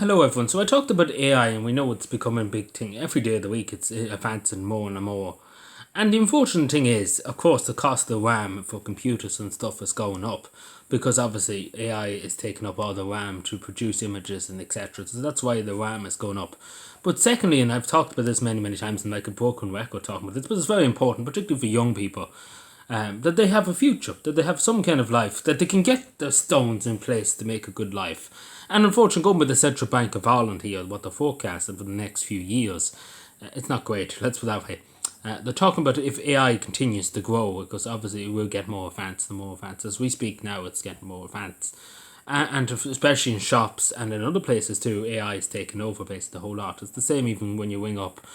Hello everyone. So I talked about AI and we know it's becoming a big thing. Every day of the week it's advancing more and more. And the unfortunate thing is, of course, the cost of RAM for computers and stuff is going up because obviously AI is taking up all the RAM to produce images and etc. So that's why the RAM is going up. But secondly, and I've talked about this many times and like a broken record talking about this, but it's very important, particularly for young people, that they have a future, that they have some kind of life, that they can get the stones in place to make a good life. And unfortunately, going with the Central Bank of Ireland here, what they're forecasting for the next few years, it's not great. Let's put it that way. They're talking about if AI continues to grow, because obviously it will get more advanced and more advanced. As we speak now, it's getting more advanced. And especially in shops and in other places too, AI is taking over basically the whole lot. It's the same even when you ring up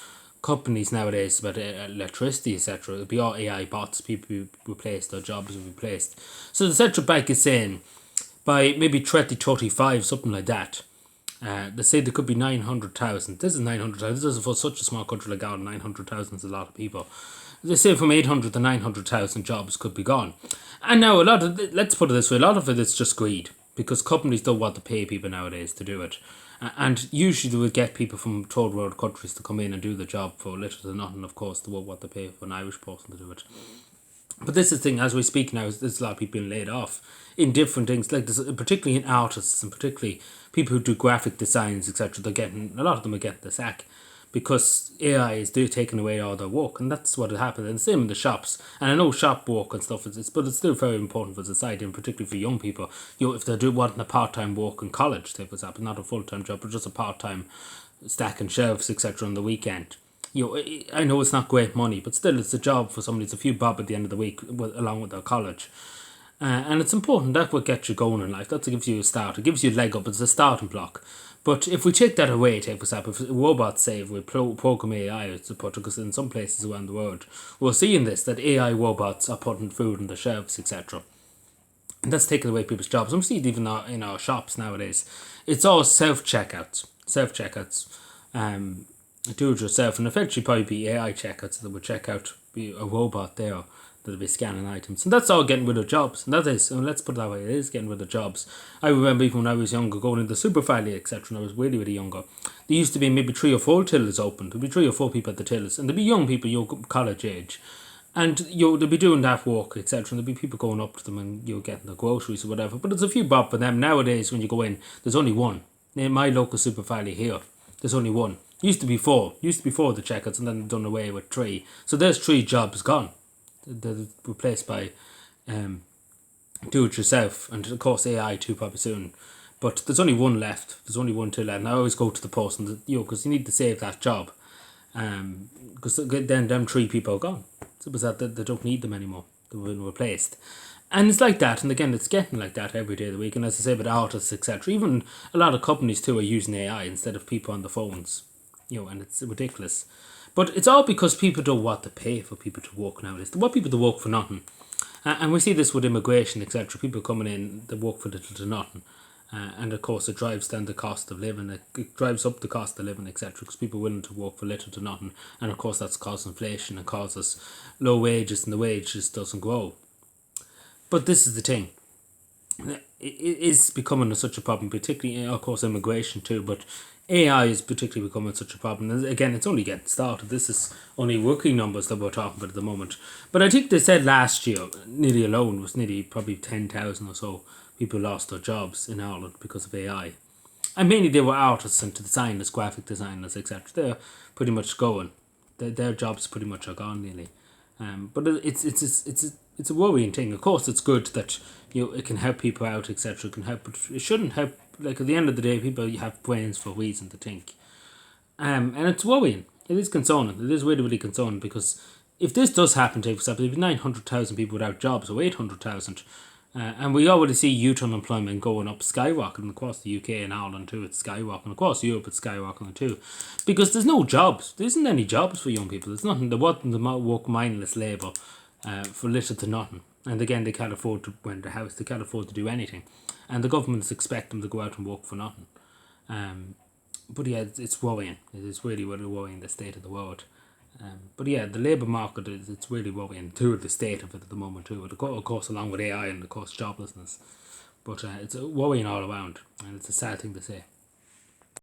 companies nowadays about electricity, etc. It'll be all AI bots, people who replaced, their jobs will be replaced. So the central bank is saying by maybe 2035, something like that, they say there could be 900,000. This is 900,000. This is for such a small country like Ireland, 900,000 is a lot of people. They say from 800 to 900,000 jobs could be gone. And now let's put it this way, a lot of it is just greed because companies don't want to pay people nowadays to do it. And usually they would get people from third world countries to come in and do the job for little to nothing. Of course, they won't want to pay for an Irish person to do it. But this is the thing, as we speak now, there's a lot of people being laid off in different things, like this, particularly in artists and particularly people who do graphic designs, etc. A lot of them are getting the sack because AI is taking away all their work, and that's what happened. And the same in the shops. And I know shop work and stuff, but it's still very important for society and particularly for young people. If they wanting a part-time work in college, say for example, not a full-time job, but just a part-time stacking shelves, etc. on the weekend. I know it's not great money, but still it's a job for somebody. It's a few bob at the end of the week along with their college. And it's important. That will get you going in life. That gives you a start. It gives you a leg up. It's a starting block. But if we take that away, take for example, if robots say, if we program AI to put, because in some places around the world, we're seeing this, that AI robots are putting food on the shelves, etc. And that's taking away people's jobs. I'm seeing it even in our shops nowadays. It's all self-checkouts. Do it yourself, and eventually probably be AI checkouts that would check out, be a robot there that'll be scanning items, and that's all getting rid of jobs. And that is, and let's put it that way, it is getting rid of jobs. I remember even when I was younger, going into Super Valley, etc. When I was really younger, there used to be maybe 3 or 4 tills open. There'd be 3 or 4 people at the tills, and there'd be young people, college age, and they'll be doing that work, etc. And there'll be people going up to them and getting the groceries or whatever. But there's a few bob for them nowadays. When you go in, there's only one. In my local Super Valley here, there's only one. Used to be 4. Used to be 4 the checkouts, and then done away with 3. So there's 3 jobs gone. They're replaced by do it yourself, and of course AI too probably soon. But there's only one left. There's only one till left. And I always go to the person, because you need to save that job. Because then them 3 people are gone. So it's that they don't need them anymore. They've been replaced. And it's like that, and again, it's getting like that every day of the week. And as I say, with artists, etc., even a lot of companies too are using AI instead of people on the phones. And it's ridiculous. But it's all because people don't want to pay for people to work nowadays. They want people to work for nothing. And we see this with immigration, etc. People coming in, they work for little to nothing. And of course, it drives down the cost of living. It drives up the cost of living, etc. Because people are willing to work for little to nothing. And of course, that's caused inflation and causes low wages, and the wages doesn't grow. But this is the thing. It is becoming such a problem, particularly, of course, immigration too. But AI is particularly becoming such a problem. And again, it's only getting started. This is only working numbers that we're talking about at the moment. But I think they said last year, nearly alone, was nearly probably 10,000 or so people lost their jobs in Ireland because of AI. And mainly they were artists and designers, graphic designers, etc. They're pretty much going. Their jobs pretty much are gone nearly. But it's a worrying thing. Of course, it's good that it can help people out, etc. It can help, but it shouldn't help. Like at the end of the day, people have brains for reason to think. And it's worrying. It is concerning. It is really concerning because if this does happen, for example, if 900,000 people without jobs or 800,000, and we already see youth unemployment going up, skyrocketing across the UK and Ireland too. It's skyrocketing across Europe. It's skyrocketing too, because there's no jobs. There isn't any jobs for young people. There's nothing. They want them to work mindless labour for little to nothing. And again, they can't afford to rent a house. They can't afford to do anything, and the governments expect them to go out and work for nothing. But yeah, it's worrying. It is really worrying, the state of the world. But yeah, the labour market it's really worrying too, the state of it at the moment too. Of course, along with AI and of course joblessness. But it's worrying all around, and it's a sad thing to say.